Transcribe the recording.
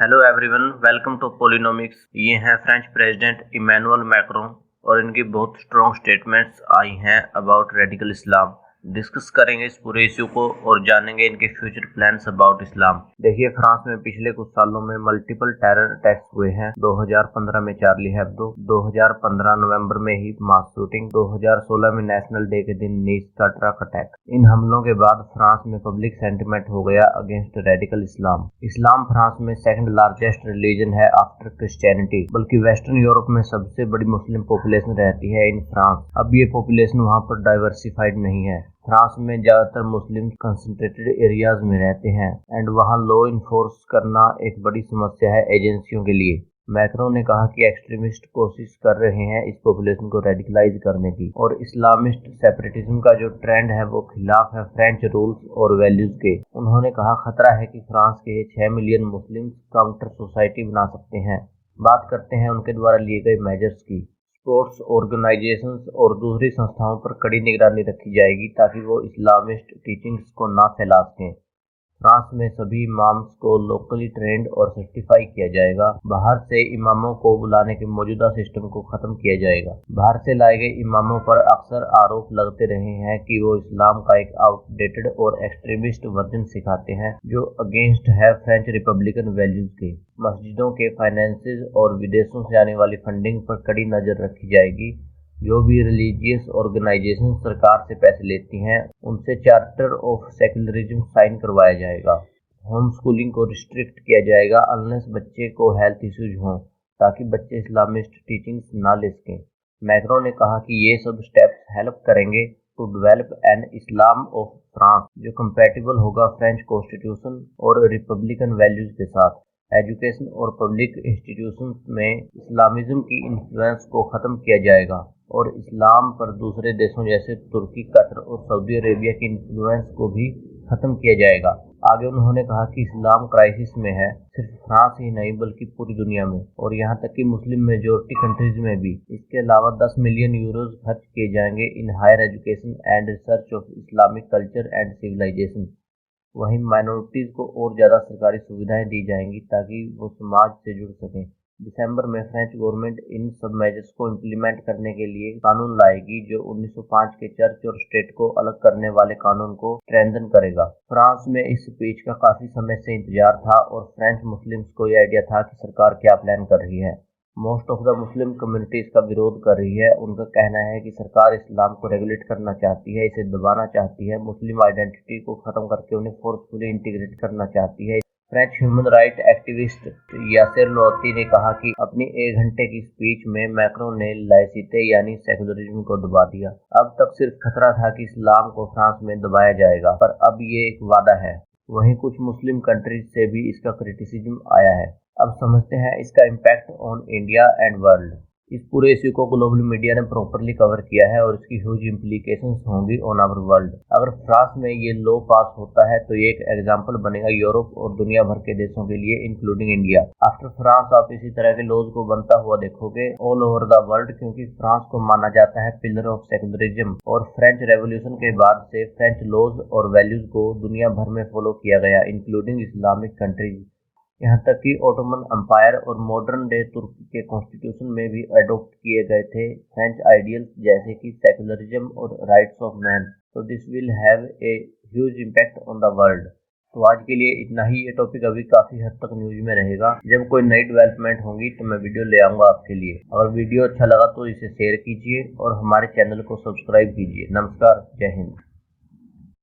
Hello everyone, welcome to Polynomics. ये हैं French president Emmanuel Macron और इनकी बहुत स्ट्रॉन्ग स्टेटमेंट्स आई हैं अबाउट रेडिकल इस्लाम। डिस्कस करेंगे इस पूरे इश्यू को और जानेंगे इनके फ्यूचर प्लान्स अबाउट इस्लाम। देखिए, फ्रांस में पिछले कुछ सालों में मल्टीपल टेरर अटैक्स हुए हैं। 2015 में चार्ली हेब्दो, 2015 नवंबर में ही मास शूटिंग, 2016 में नेशनल डे के दिन नीस का ट्रक अटैक। इन हमलों के बाद फ्रांस में पब्लिक सेंटिमेंट हो गया अगेंस्ट रेडिकल इस्लाम। इस्लाम फ्रांस में सेकंड लार्जेस्ट रिलीजन है आफ्टर क्रिश्चियनिटी, बल्कि वेस्टर्न यूरोप में सबसे बड़ी मुस्लिम पॉपुलेशन रहती है इन फ्रांस। अब ये पॉपुलेशन वहाँ पर डाइवर्सिफाइड नहीं है। फ्रांस में ज्यादातर मुस्लिम कंसंट्रेटेड एरियाज में रहते हैं एंड वहाँ लॉ इन्फोर्स करना एक बड़ी समस्या है एजेंसियों के लिए। मैक्रोन ने कहा कि एक्सट्रीमिस्ट कोशिश कर रहे हैं इस पॉपुलेशन को रेडिकलाइज करने की, और इस्लामिस्ट सेपरेटिज्म का जो ट्रेंड है वो खिलाफ है फ्रेंच रूल्स और वैल्यूज के। उन्होंने कहा खतरा है कि फ्रांस के 6 मिलियन मुस्लिम काउंटर सोसाइटी बना सकते हैं। बात करते हैं उनके द्वारा लिए गए मेजर्स की। स्पोर्ट्स ऑर्गेनाइजेशंस और दूसरी संस्थाओं पर कड़ी निगरानी रखी जाएगी ताकि वो इस्लामिस्ट टीचिंग्स को ना फैला सकें। फ्रांस में सभी इमाम्स को लोकली ट्रेंड और सर्टिफाई किया जाएगा। बाहर से इमामों को बुलाने के मौजूदा सिस्टम को खत्म किया जाएगा। बाहर से लाए गए इमामों पर अक्सर आरोप लगते रहे हैं कि वो इस्लाम का एक आउटडेटेड और एक्सट्रीमिस्ट वर्जन सिखाते हैं जो अगेंस्ट है फ्रेंच रिपब्लिकन वैल्यूज के। मस्जिदों के फाइनेंसेस और विदेशों से आने वाली फंडिंग पर कड़ी नजर रखी जाएगी। जो भी रिलीजियस ऑर्गेनाइजेशन सरकार से पैसे लेती हैं उनसे चार्टर ऑफ सेक्युलरिज्म साइन करवाया जाएगा। होम स्कूलिंग को रिस्ट्रिक्ट किया जाएगा अनलेस बच्चे को हेल्थ इश्यूज हों, ताकि बच्चे इस्लामिस्ट टीचिंग्स ना ले सकें। मैक्रोन ने कहा कि ये सब स्टेप्स हेल्प करेंगे to develop an Islam of France जो कंपैटिबल होगा फ्रेंच कॉन्स्टिट्यूशन और रिपब्लिकन वैल्यूज के साथ। एजुकेशन और पब्लिक इंस्टीट्यूशंस में इस्लामिज्म की इन्फ्लुएंस को खत्म किया जाएगा और इस्लाम पर दूसरे देशों जैसे तुर्की, कतर और सऊदी अरेबिया की इन्फ्लुएंस को भी खत्म किया जाएगा। आगे उन्होंने कहा कि इस्लाम क्राइसिस में है, सिर्फ फ्रांस ही नहीं बल्कि पूरी दुनिया में, और यहाँ तक कि मुस्लिम मेजोरिटी कंट्रीज में भी। इसके अलावा 10 मिलियन यूरोज खर्च किए जाएंगे इन higher education and research of Islamic culture and civilisation. वहीं माइनॉरिटीज को और ज़्यादा सरकारी सुविधाएं दी जाएंगी ताकि वो समाज से जुड़ सकें। दिसंबर में फ्रेंच गवर्नमेंट इन सब मेजर्स को इम्प्लीमेंट करने के लिए कानून लाएगी जो 1905 के चर्च और स्टेट को अलग करने वाले कानून को स्ट्रेंथन करेगा। फ्रांस में इस स्पीच का काफी समय से इंतजार था और फ्रेंच मुस्लिम्स को यह आइडिया था कि सरकार क्या प्लान कर रही है। Most of the Muslim community इसका विरोध कर रही है। उनका कहना है कि सरकार इस्लाम को रेगुलेट करना चाहती है, इसे दबाना चाहती है, मुस्लिम आइडेंटिटी को खत्म करके उन्हें फोर्सफुली इंटीग्रेट करना चाहती है। French human right activist Yasser Louati ने कहा कि अपनी 1 घंटे की स्पीच में मैक्रोन ने लाइसिटे यानी सेकुलरिज्म को दबा दिया। अब तक सिर्फ खतरा था कि इस्लाम को फ्रांस में दबाया जाएगा, पर अब ये एक वादा है। वहीं कुछ मुस्लिम कंट्रीज से भी इसका क्रिटिसिज्म आया है। अब समझते हैं इसका impact on India and world. इस पूरे इश्यू को ग्लोबल मीडिया ने प्रॉपरली कवर किया है और इसकी ह्यूज इम्प्लीकेशंस होंगी ऑन आवर वर्ल्ड। अगर फ्रांस में ये लॉ पास होता है तो ये एक एग्जांपल बनेगा यूरोप और दुनिया भर के देशों के लिए इंक्लूडिंग इंडिया। आफ्टर फ्रांस आप इसी तरह के लॉज को बनता हुआ देखोगे ऑल ओवर द वर्ल्ड, क्योंकि फ्रांस को माना जाता है पिलर ऑफ सेकुलरिज्म और फ्रेंच रेवोल्यूशन के बाद से फ्रेंच लॉज और वैल्यूज को दुनिया भर में फॉलो किया गया इंक्लूडिंग इस्लामिक कंट्रीज। यहाँ तक कि ओटोमन एम्पायर और मॉडर्न डे तुर्की के कॉन्स्टिट्यूशन में भी अडॉप्ट किए गए थे फ्रेंच आइडियल्स जैसे कि सेकुलरिज्म और राइट्स ऑफ मैन। तो this will have a huge impact on the world. तो आज के लिए इतना ही। ये टॉपिक अभी काफी हद तक न्यूज में रहेगा। जब कोई नई डेवलपमेंट होंगी तो मैं वीडियो ले आऊंगा आपके लिए। अगर वीडियो अच्छा लगा तो इसे शेयर कीजिए और हमारे चैनल को सब्सक्राइब कीजिए। नमस्कार, जय हिंद।